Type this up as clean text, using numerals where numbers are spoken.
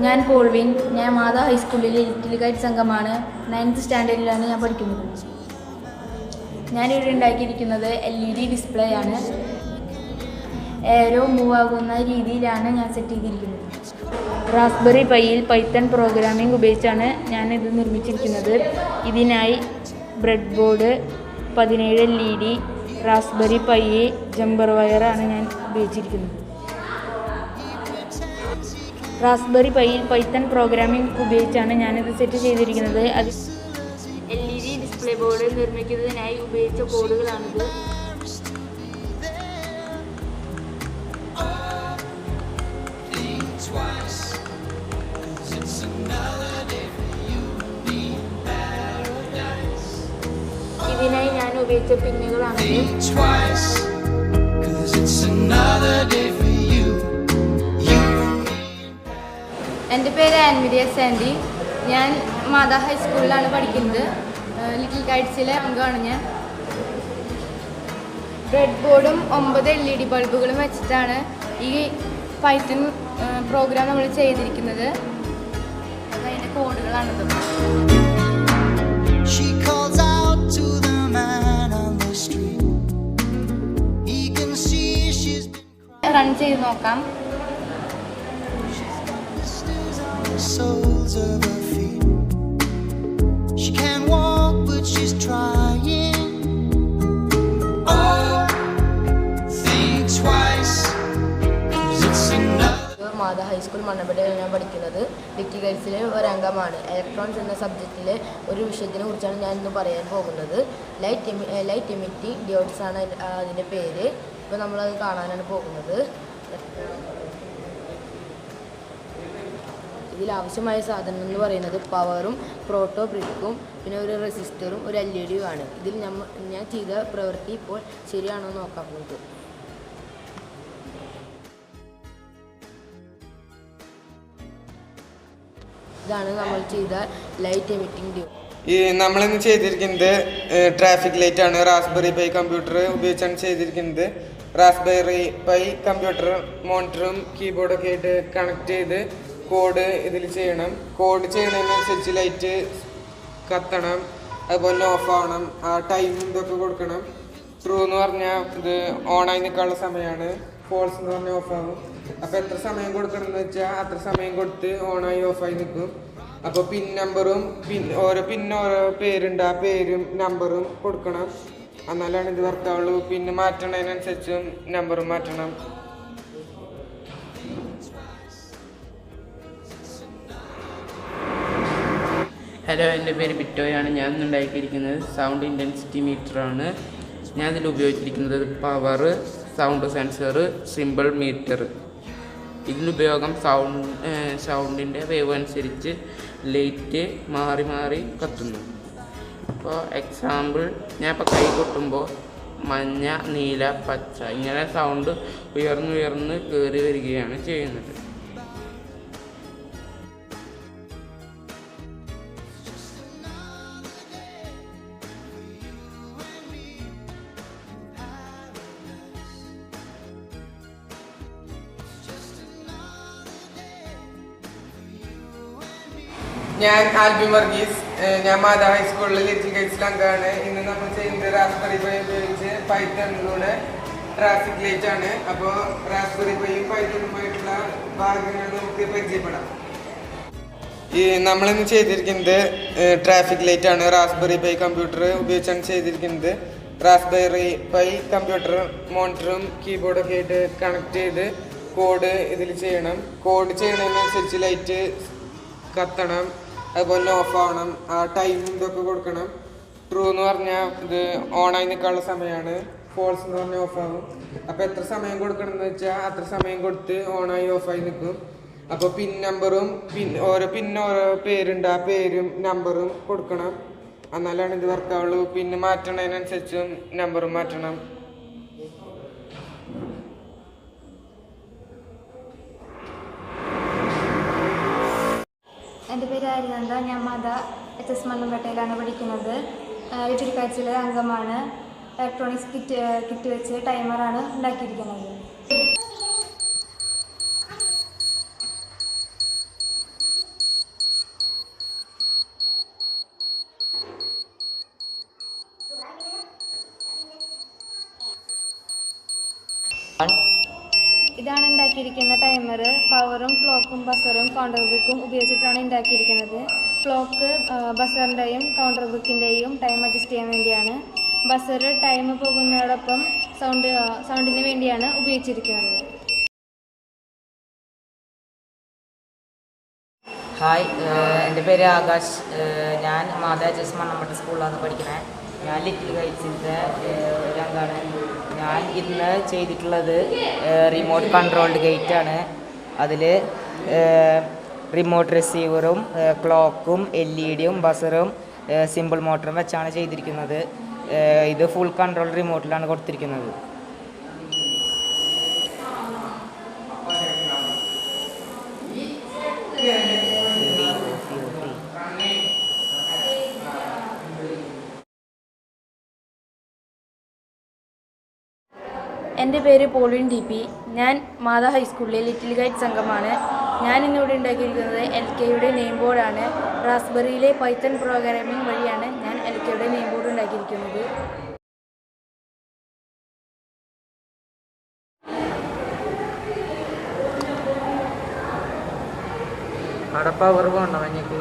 ഞാൻ Polwin. ഞാൻ Matha ഹൈസ്കൂളിലെ ലിറ്റിൽ ഗൈഡ്സ് അംഗമാണ്. 9th സ്റ്റാൻഡേർഡിലാണ് ഞാൻ പഠിക്കുന്നത്. ഞാനിവിടെ ഉണ്ടാക്കിയിരിക്കുന്നത് LED ഡിസ്പ്ലേ ആണ്. ഏരോ മൂവ് ആകുന്ന രീതിയിലാണ് ഞാൻ സെറ്റ് ചെയ്തിരിക്കുന്നത്. റാസ്ബെറി പൈയിൽ പൈത്തൺ പ്രോഗ്രാമിംഗ് ഉപയോഗിച്ചാണ് ഞാനിത് നിർമ്മിച്ചിരിക്കുന്നത്. ഇതിനായി breadboard, 17 LED, raspberry pi, jumper വയറാണ് ഞാൻ ഉപയോഗിച്ചിരിക്കുന്നത്. റാസ്ബെറി പൈയിൽ പൈത്തൺ പ്രോഗ്രാമിംഗ് ഉപയോഗിച്ചാണ് ഞാനിത് സെറ്റ് ചെയ്തിരിക്കുന്നത്. അത് LED ഡിസ്പ്ലേ ബോർഡ് നിർമ്മിക്കുന്നതിനായി ഉപയോഗിച്ച കോഡുകളാണിത്. ഇതിനായി ഞാൻ ഉപയോഗിച്ച പിന്നുകളാണിത്. എൻ്റെ പേര് Annmariya Santy. ഞാൻ Matha ഹൈസ്കൂളിലാണ് പഠിക്കുന്നത്. ലിറ്റിൽ ഗൈഡ്സിലെ അംഗമാണ് ഞാൻ. ബ്രെഡ് ബോർഡും 9 LED ബൾബുകളും വെച്ചിട്ടാണ് ഈ പൈത്തൺ പ്രോഗ്രാം നമ്മൾ ചെയ്തിരിക്കുന്നത്. അതിൻ്റെ കോഡുകളാണിത്. റൺ ചെയ്ത് നോക്കാം. Soles of her feet. She can't walk, but she's trying. Oh, think twice, 'cause it's another. Matha high school മണ്ണമ്പറ്റയിലാണ് ഞാൻ പഠിക്കുന്നത്. ലിറ്റിൽ ഗൈഡ്സിലെ ഒരു അംഗമാണ്. ഇലക്ട്രോൺസ് എന്ന സബ്ജക്റ്റിലെ ഒരു വിഷയത്തിനെ കുറിച്ചാണ് ഞാൻ ഇന്ന് പറയാൻ പോകുന്നത്. ലൈറ്റ് എമിറ്റിംഗ് ഡയോഡ്സ് ആണ് അതിൻ്റെ പേര്. ഇപ്പോൾ നമ്മളത് കാണാനാണ് പോകുന്നത്. ഇതിലാവശ്യമായ സാധനം എന്ന് പറയുന്നത് പവറും പ്രോട്ടോ ബ്രിക്കും പിന്നെ ഒരു റെസിസ്റ്ററും ഒരു LED ആണ്. ഇതിൽ ഞാൻ ചെയ്ത പ്രവൃത്തി ഇപ്പോൾ ശരിയാണോ നോക്കാൻ പോകുന്നത്. ഇതാണ് നമ്മൾ ചെയ്ത ലൈറ്റ് എമിറ്റിംഗ് ഡയോഡ്. നമ്മളിന്ന് ചെയ്തിരിക്കുന്നത് ട്രാഫിക് ലൈറ്റ് ആണ്. റാസ്ബെറി പൈ കമ്പ്യൂട്ടർ ഉപയോഗിച്ചാണ് ചെയ്തിരിക്കുന്നത്. റാസ്ബെറി പൈ കമ്പ്യൂട്ടർ മോണിറ്ററും കീബോർഡൊക്കെ ആയിട്ട് കണക്ട് ചെയ്ത് കോഡ് ഇതിൽ ചെയ്യണം. കോഡ് ചെയ്യുന്നതിനനുസരിച്ച് ലൈറ്റ് കത്തണം, അതുപോലെ ഓഫ് ആവണം. ആ ടൈമും ഇതൊക്കെ കൊടുക്കണം. ട്രൂ എന്ന് പറഞ്ഞാൽ ഇത് ഓണായി നിൽക്കാനുള്ള സമയമാണ്. ഫോൾസ് എന്ന് പറഞ്ഞാൽ ഓഫ് ആവും. അപ്പോൾ എത്ര സമയം കൊടുക്കണം എന്ന് വെച്ചാൽ അത്ര സമയം കൊടുത്ത് ഓണായി ഓഫായി നിൽക്കും. അപ്പോൾ പിൻ നമ്പറും ഓരോ പേരുണ്ട്, ആ പേരും നമ്പറും കൊടുക്കണം. എന്നാലാണ് ഇത് വർക്കാവുള്ളൂ. പിന്നെ മാറ്റണതിനനുസരിച്ചും നമ്പറും മാറ്റണം. ഹലോ, എൻ്റെ പേര് ബിറ്റോയാണ്. ഞാൻ ഉണ്ടാക്കിയിരിക്കുന്നത് സൗണ്ട് ഇൻറ്റൻസിറ്റി മീറ്ററാണ്. ഞാൻ ഇതിൽ ഉപയോഗിച്ചിരിക്കുന്നത് power, sound sensor, simple meter. ഇതിനുപയോഗം സൗണ്ടിൻ്റെ വേവ് അനുസരിച്ച് ലൈറ്റ് മാറി മാറി കത്തുന്നു. ഇപ്പോൾ എക്സാമ്പിൾ, ഞാൻ ഇപ്പോൾ കൈ കൊട്ടുമ്പോൾ മഞ്ഞ, നീല, പച്ച ഇങ്ങനെ സൗണ്ട് ഉയർന്നുയർന്ന് കയറി വരികയാണ് ചെയ്യുന്നത്. ഞാൻ ആൽബിൻ വർഗീസ്. ഞാൻ Matha ഹൈസ്കൂളിലെ ലിറ്റിൽ ഗൈഡ്സിലെ അംഗമാണ്. ഇന്ന് നമ്മൾ ചെയ്യുന്നത് റാസ്ബെറി പൈ ഉപയോഗിച്ച് പൈത്തണിലൂടെ ട്രാഫിക് ലൈറ്റ് ആണ്. അപ്പോൾ റാസ്ബെറി പൈയും പൈത്തണുമായിട്ടുള്ള ഭാഗങ്ങൾ നമുക്ക് പരിചയപ്പെടാം. നമ്മളിന്ന് ചെയ്തിരിക്കുന്നത് ട്രാഫിക് ലൈറ്റ് ആണ്. റാസ്ബെറി പൈ കമ്പ്യൂട്ടർ ഉപയോഗിച്ചാണ് ചെയ്തിരിക്കുന്നത്. റാസ്ബെറി പൈ കമ്പ്യൂട്ടർ മോണിറ്ററും കീബോർഡൊക്കെ ആയിട്ട് കണക്ട് ചെയ്ത് കോഡ് ഇതിൽ ചെയ്യണം. കോഡ് ചെയ്യുന്നതിനനുസരിച്ച് ലൈറ്റ് കത്തണം, അതുപോലെ ഓഫ് ആവണം. ആ ടൈമും ഇതൊക്കെ കൊടുക്കണം. ട്രൂ എന്ന് പറഞ്ഞാൽ ഇത് ഓണായി നിൽക്കാനുള്ള സമയമാണ്. ഫോൾസ് എന്ന് പറഞ്ഞാൽ ഓഫ് ആവും. അപ്പോൾ എത്ര സമയം കൊടുക്കണം എന്ന് വെച്ചാൽ അത്ര സമയം കൊടുത്ത് ഓണായി ഓഫായി നിൽക്കും. അപ്പോൾ പിൻ നമ്പറും ഓരോ പേരുണ്ട്, ആ പേരും നമ്പറും കൊടുക്കണം. എന്നാലാണ് ഇത് വർക്കാവുള്ളൂ. പിന്നെ മാറ്റണതിനനുസരിച്ചും നമ്പറും മാറ്റണം. എൻ്റെ പേര് Aryanandha. ഞാൻ Matha Mannampettais പഠിക്കുന്നത്. ലിറ്റിൽ ഗൈഡ്സിലെ അംഗമാണ്. ഇലക്ട്രോണിക്സ് കിറ്റ് വെച്ച് ടൈമറാണ് ഉണ്ടാക്കിയിരിക്കുന്നത്. ഇതാണ് ഉണ്ടാക്കിയിരിക്കുന്ന ടൈമർ. പവറും ക്ലോക്കും ബസറും കൗണ്ടർ ബുക്കും ഉപയോഗിച്ചിട്ടാണ് ഉണ്ടാക്കിയിരിക്കുന്നത്. ക്ലോക്ക് ബസറിൻ്റെയും കൗണ്ടർ ബുക്കിൻ്റെയും ടൈം അഡ്ജസ്റ്റ് ചെയ്യാൻ വേണ്ടിയാണ്. ബസർ ടൈം പോകുന്നതോടൊപ്പം സൗണ്ടിന് വേണ്ടിയാണ് ഉപയോഗിച്ചിരിക്കുന്നത്. ഹായ്, എൻ്റെ പേര് ആകാശ്. ഞാൻ മാതാ മണ്ണമ്പട്ട സ്കൂളിലാണ് പഠിക്കുന്നത്. ഞാൻ ലിറ്റിൽ കൈറ്റ്സിൻ്റെ ഒരു അംഗമാണ്. ഞാൻ ഇന്ന് ചെയ്തിട്ടുള്ളത് റിമോട്ട് കൺട്രോൾഡ് ഗേറ്റാണ്. അതിൽ റിമോട്ട് റിസീവറും ക്ലോക്കും LED-യും ബസറും സിമ്പിൾ മോട്ടറും വെച്ചാണ് ചെയ്തിരിക്കുന്നത്. ഇത് ഫുൾ കൺട്രോൾ റിമോട്ടിലാണ് കൊടുത്തിരിക്കുന്നത്. എൻ്റെ പേര് പോൾവിൻ DP. ഞാൻ മാതാ ഹൈസ്കൂളിലെ ലിറ്റിൽ ഗൈഡ്സ് അംഗമാണ്. ഞാൻ ഇന്നിവിടെ ഉണ്ടാക്കിയിരിക്കുന്നത് LKയുടെ നെയിം ബോർഡാണ്. റാസ്ബെറിയിലെ പൈത്തൺ പ്രോഗ്രാമിംഗ് വഴിയാണ് ഞാൻ LKയുടെ നെയിം ബോർഡ് ഉണ്ടാക്കിയിരിക്കുന്നത്. അവിടെ പവർ പോകണ്ടോ എനിക്ക്?